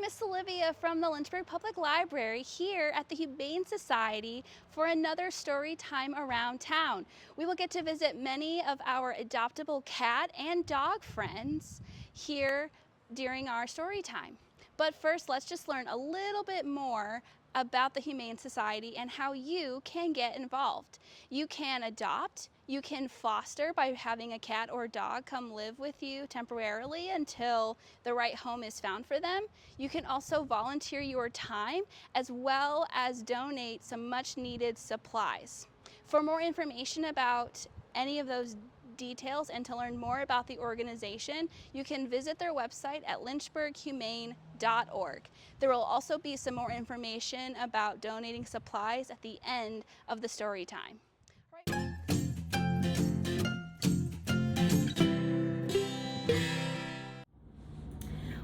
Miss Olivia from the Lynchburg Public Library here at the Humane Society for another story time around town. We will get to visit many of our adoptable cat and dog friends here during our story time. But first, let's just learn a little bit more about the Humane Society and how you can get involved. You can adopt, you can foster by having a cat or dog come live with you temporarily until the right home is found for them. You can also volunteer your time as well as donate some much needed supplies. For more information about any of those details and to learn more about the organization, you can visit their website at lynchburghumane.org. There will also be some more information about donating supplies at the end of the story time.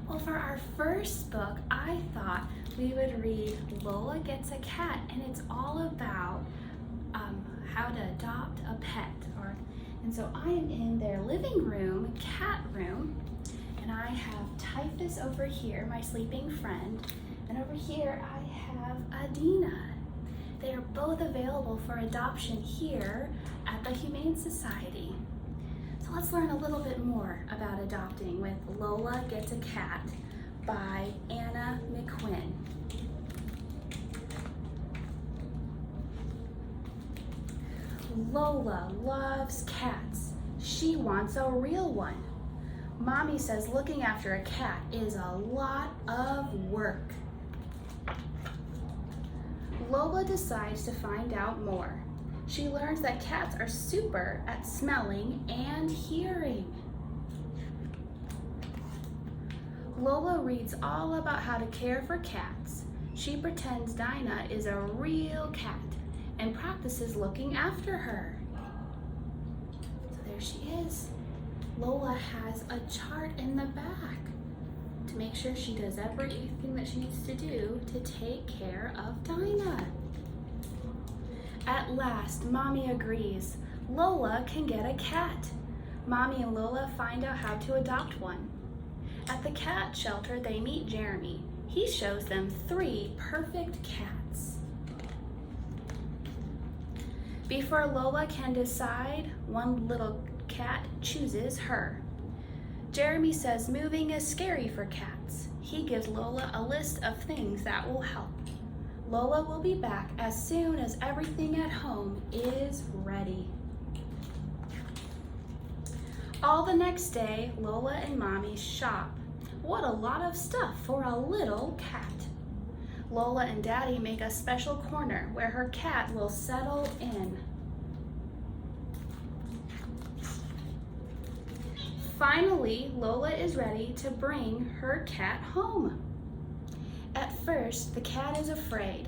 Well, for our first book, I thought we would read Lola Gets a Cat, and it's all about how to adopt a pet. And so I am in their living room, cat room, and I have Typhus over here, my sleeping friend, and over here I have Adina. They are both available for adoption here at the Humane Society. So let's learn a little bit more about adopting with Lola Gets a Cat by Anna McQuinn. Lola loves cats. She wants a real one. Mommy says looking after a cat is a lot of work. Lola decides to find out more. She learns that cats are super at smelling and hearing. Lola reads all about how to care for cats. She pretends Dinah is a real cat and practices looking after her. So there she is. Lola has a chart in the back to make sure she does everything that she needs to do to take care of Dinah. At last, Mommy agrees. Lola can get a cat. Mommy and Lola find out how to adopt one. At the cat shelter, they meet Jeremy. He shows them 3 perfect cats. Before Lola can decide, one little cat chooses her. Jeremy says moving is scary for cats. He gives Lola a list of things that will help. Lola will be back as soon as everything at home is ready. All the next day, Lola and Mommy shop. What a lot of stuff for a little cat. Lola and Daddy make a special corner where her cat will settle in. Finally, Lola is ready to bring her cat home. At first, the cat is afraid,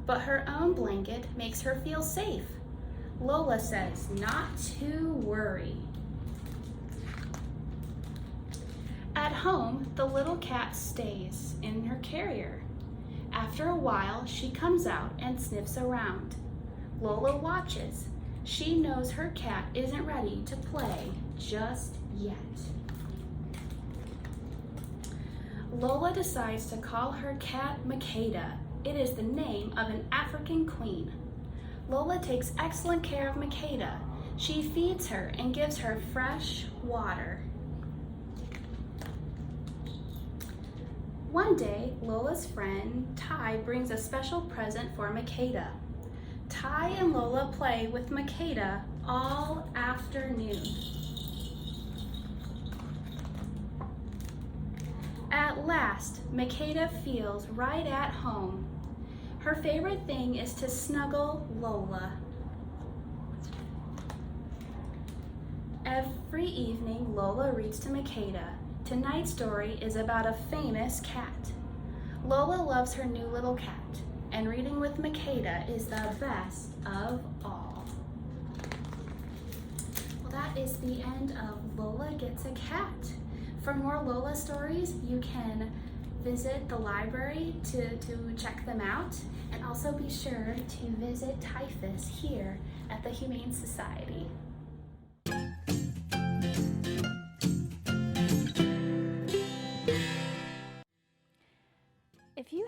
but her own blanket makes her feel safe. Lola says not to worry. At home, the little cat stays in her carrier. After a while, she comes out and sniffs around. Lola watches. She knows her cat isn't ready to play just yet. Lola decides to call her cat Makeda. It is the name of an African queen. Lola takes excellent care of Makeda. She feeds her and gives her fresh water. One day, Lola's friend Ty brings a special present for Makeda. Ty and Lola play with Makeda all afternoon. At last, Makeda feels right at home. Her favorite thing is to snuggle Lola. Every evening, Lola reads to Makeda. Tonight's story is about a famous cat. Lola loves her new little cat, and reading with Makeda is the best of all. Well, that is the end of Lola Gets a Cat. For more Lola stories, you can visit the library to check them out, and also be sure to visit Typhus here at the Humane Society.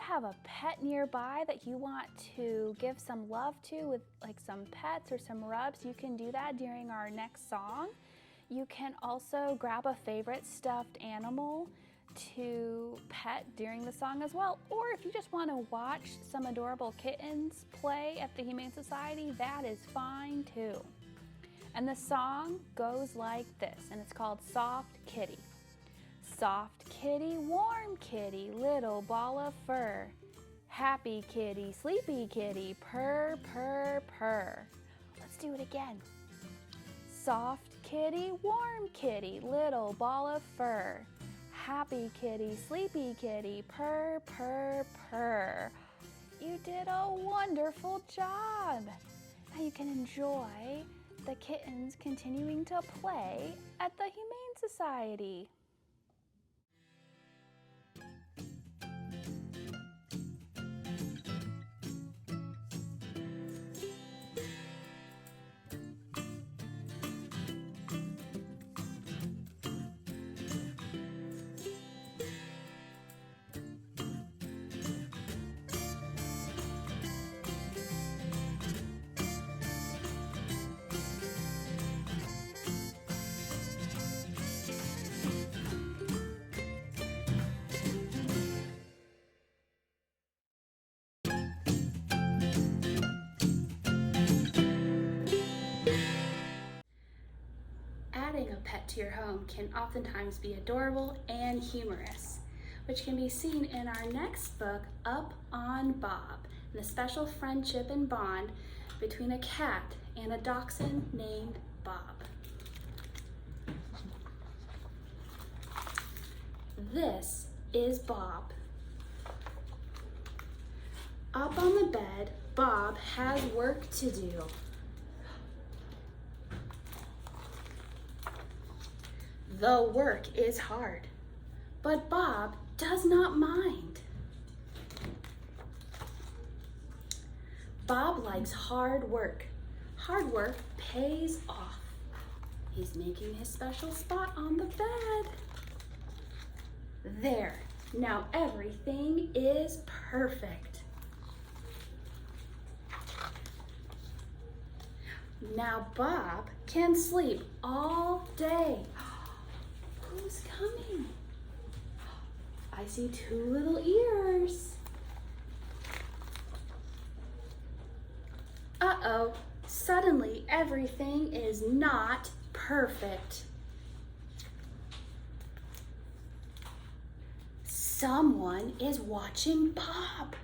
have a pet nearby that you want to give some love to with like some pets or some rubs, you can do that during our next song. You can also grab a favorite stuffed animal to pet during the song as well. Or if you just want to watch some adorable kittens play at the Humane Society, that is fine too. And the song goes like this, and it's called Soft Kitty. Soft kitty, warm kitty, little ball of fur. Happy kitty, sleepy kitty, purr, purr, purr. Let's do it again. Soft kitty, warm kitty, little ball of fur. Happy kitty, sleepy kitty, purr, purr, purr. You did a wonderful job. Now you can enjoy the kittens continuing to play at the Humane Society. Adding a pet to your home can oftentimes be adorable and humorous, which can be seen in our next book, Up on Bob, and the special friendship and bond between a cat and a dachshund named Bob. This is Bob. Up on the bed, Bob has work to do. The work is hard, but Bob does not mind. Bob likes hard work. Hard work pays off. He's making his special spot on the bed. There, now everything is perfect. Now Bob can sleep all day. Who's coming? I see two little ears. Uh-oh, suddenly everything is not perfect. Someone is watching Bob.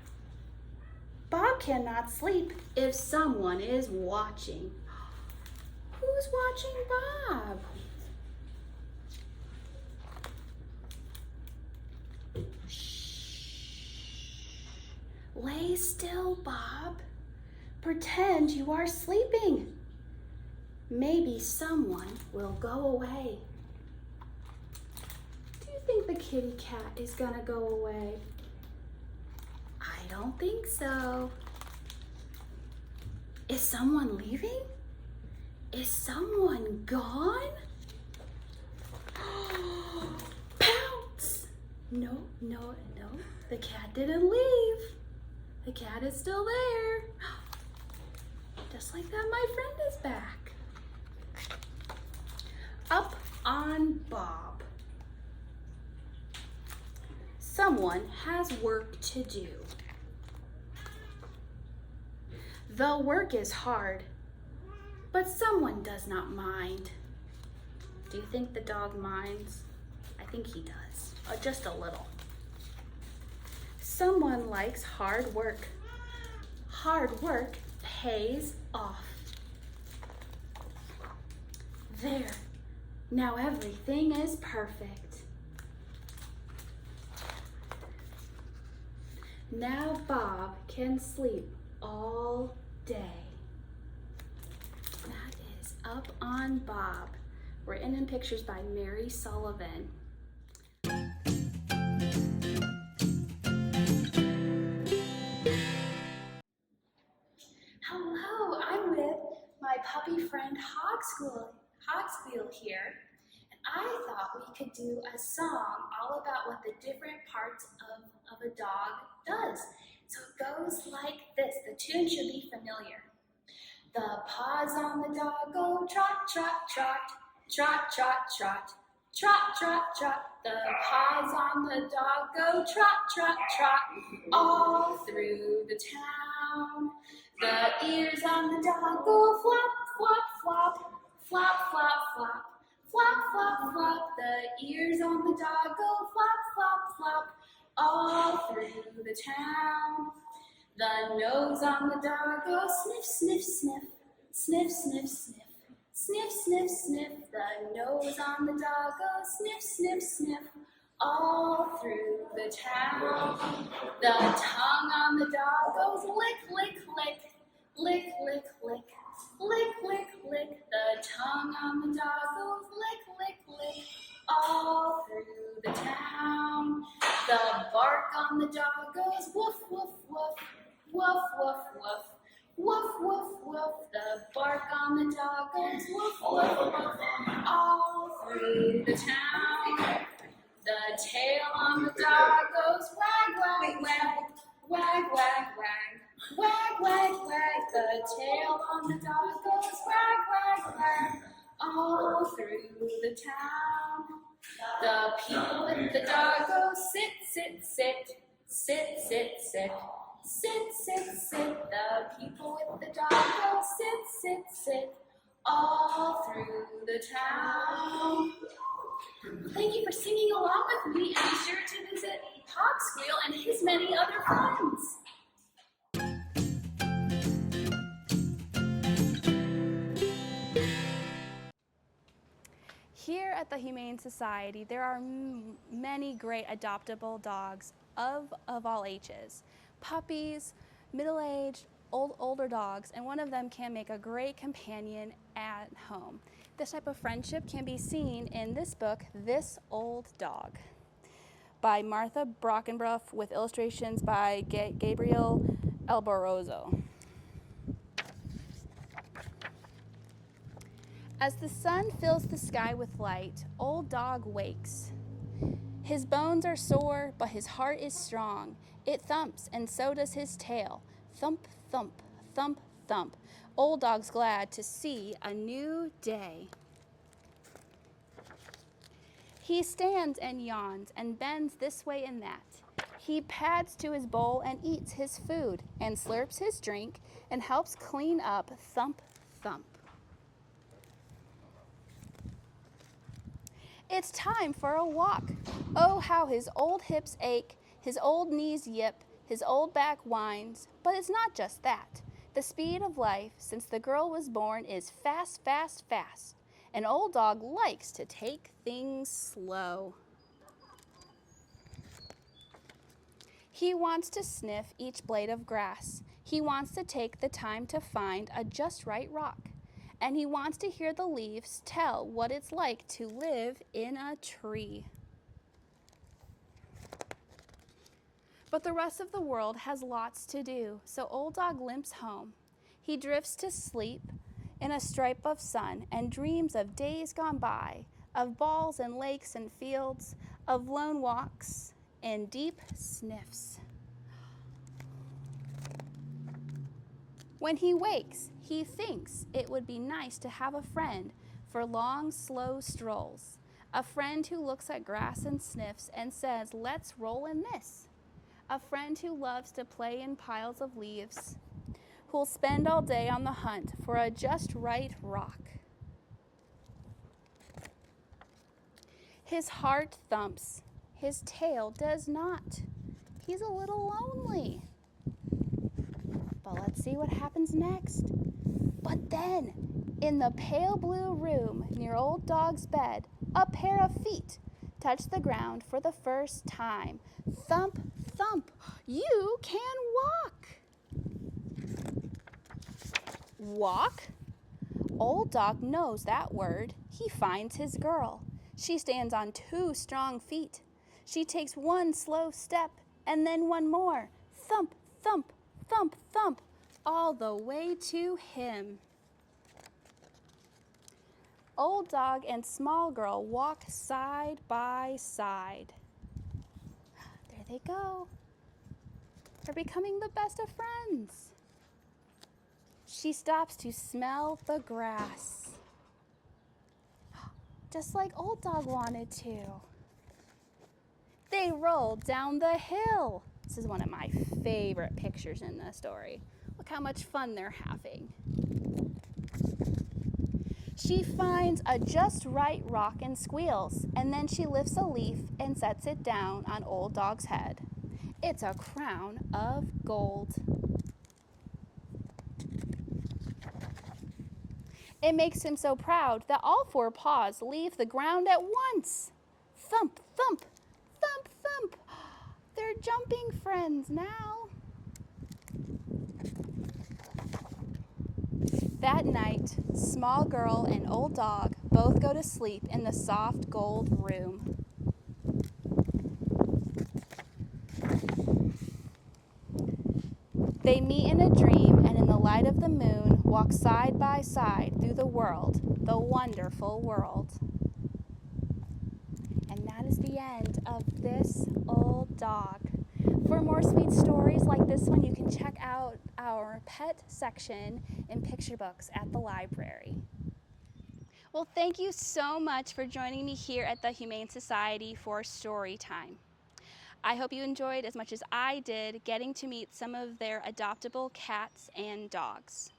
Bob cannot sleep if someone is watching. Who's watching Bob? Lay still, Bob. Pretend you are sleeping. Maybe someone will go away. Do you think the kitty cat is gonna go away? I don't think so. Is someone leaving? Is someone gone? Pounce! No, no, no, the cat didn't leave. The cat is still there. Just like that, my friend is back. Up on Bob. Someone has work to do. The work is hard, but someone does not mind. Do you think the dog minds? I think he does, just a little. Someone likes hard work. Hard work pays off. There, now everything is perfect. Now Bob can sleep all day. That is Up on Bob, written in pictures by Mary Sullivan. Hello, I'm with my puppy friend Hogswheel here, and I thought we could do a song all about what the different parts of a dog does. So it goes like this. The tune should be familiar. The paws on the dog go trot, trot, trot, trot, trot, trot, trot, trot, trot. The paws on the dog go trot, trot, trot, all through the town. The ears on the dog go flop, flop, flop, flop, flop, flop, flop, flop, flop. The ears on the dog go flop, flop, flop, all through the town. The nose on the dog goes sniff, sniff, sniff, sniff, sniff, sniff, sniff, sniff, sniff. The nose on the dog goes sniff, sniff, sniff, all through the town. The tongue on the dog goes lick, lick, lick, lick, lick, lick, lick, lick, lick. The tongue on the dog goes lick, lick, lick, all through the town. The bark on the dog goes woof, woof, woof, woof, woof, woof, woof, woof, woof. The bark on the dog goes woof, woof, woof, all through the town. The tail on the dog goes wag, wag, wag, wag, wag, wag, wag, wag, wag. The tail on the dog goes wag, wag, wag, all through the town. The people with the dog go sit, sit, sit, sit, sit, sit, sit, sit, sit. The people with the dog go sit, sit, sit, all through the town. Thank you for singing along with me, and be sure to visit Pop Squeal and his many other friends. Here at the Humane Society, there are many great adoptable dogs of all ages. Puppies, middle-aged, older dogs, and one of them can make a great companion at home. This type of friendship can be seen in this book, This Old Dog, by Martha Brockenbruff, with illustrations by Gabriel Albarozo. As the sun fills the sky with light, Old Dog wakes. His bones are sore, but his heart is strong. It thumps, and so does his tail. Thump, thump, thump, thump. Old Dog's glad to see a new day. He stands and yawns and bends this way and that. He pads to his bowl and eats his food and slurps his drink and helps clean up. Thump, thump. It's time for a walk. Oh, how his old hips ache, his old knees yip, his old back whines. But it's not just that. The speed of life since the girl was born is fast, fast, fast. An Old Dog likes to take things slow. He wants to sniff each blade of grass. He wants to take the time to find a just right rock. And he wants to hear the leaves tell what it's like to live in a tree. But the rest of the world has lots to do, so Old Dog limps home. He drifts to sleep in a stripe of sun and dreams of days gone by, of balls and lakes and fields, of lone walks and deep sniffs. When he wakes, he thinks it would be nice to have a friend for long, slow strolls, a friend who looks at grass and sniffs and says, "Let's roll in this." A friend who loves to play in piles of leaves, who'll spend all day on the hunt for a just right rock. His heart thumps, his tail does not. He's a little lonely. But let's see what happens next. But then, in the pale blue room near Old Dog's bed, a pair of feet touch the ground for the first time. Thump, thump, you can walk. Walk? Old Dog knows that word. He finds his girl. She stands on 2 strong feet. She takes 1 slow step and then 1 more. Thump, thump, thump, thump, all the way to him. Old dog and small girl walk side by side. There they go. They're becoming the best of friends. She stops to smell the grass, just like old dog wanted to. They roll down the hill. This is one of my favorite pictures in the story. Look how much fun they're having. She finds a just right rock and squeals, and then she lifts a leaf and sets it down on old dog's head. It's a crown of gold. It makes him so proud that all four paws leave the ground at once. Thump, thump, thump, thump. They're jumping friends now. That night, small girl and old dog both go to sleep in the soft gold room. They meet in a dream and in the light of the moon walk side by side through the world, the wonderful world. And that is the end of This Old Dog. For more sweet stories like this one, you can check out our pet section in picture books at the library. Well, thank you so much for joining me here at the Humane Society for Storytime. I hope you enjoyed as much as I did getting to meet some of their adoptable cats and dogs.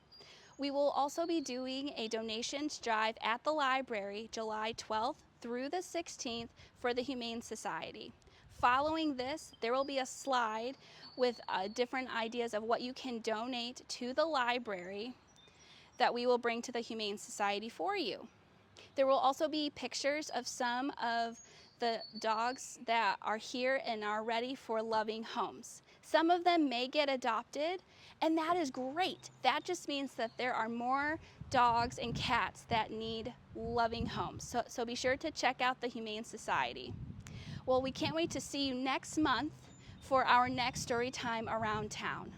We will also be doing a donations drive at the library July 12th through the 16th for the Humane Society. Following this, there will be a slide with different ideas of what you can donate to the library that we will bring to the Humane Society for you. There will also be pictures of some of the dogs that are here and are ready for loving homes. Some of them may get adopted, and that is great. That just means that there are more dogs and cats that need loving homes. So be sure to check out the Humane Society. Well, we can't wait to see you next month for our next story time around town.